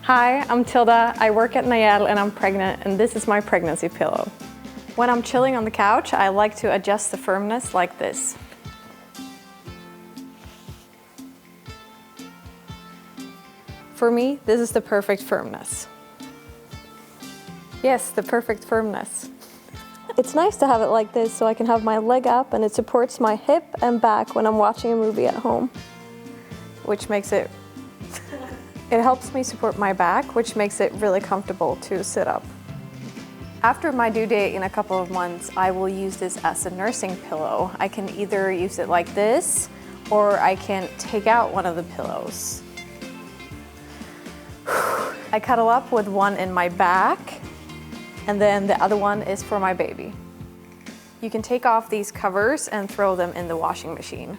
Hi, I'm Tilda. I work at Najell and I'm pregnant, and this is my pregnancy pillow. When I'm chilling on the couch, I like to adjust the firmness like this. For me, this is the perfect firmness. Yes, the perfect firmness. It's nice to have it like this so I can have my leg up and it supports my hip and back when I'm watching a movie at home. Which makes it helps me support my back, which makes it really comfortable to sit up. After my due date in a couple of months, I will use this as a nursing pillow. I can either use it like this, or I can take out one of the pillows. I cuddle up with one in my back, and then the other one is for my baby. You can take off these covers and throw them in the washing machine.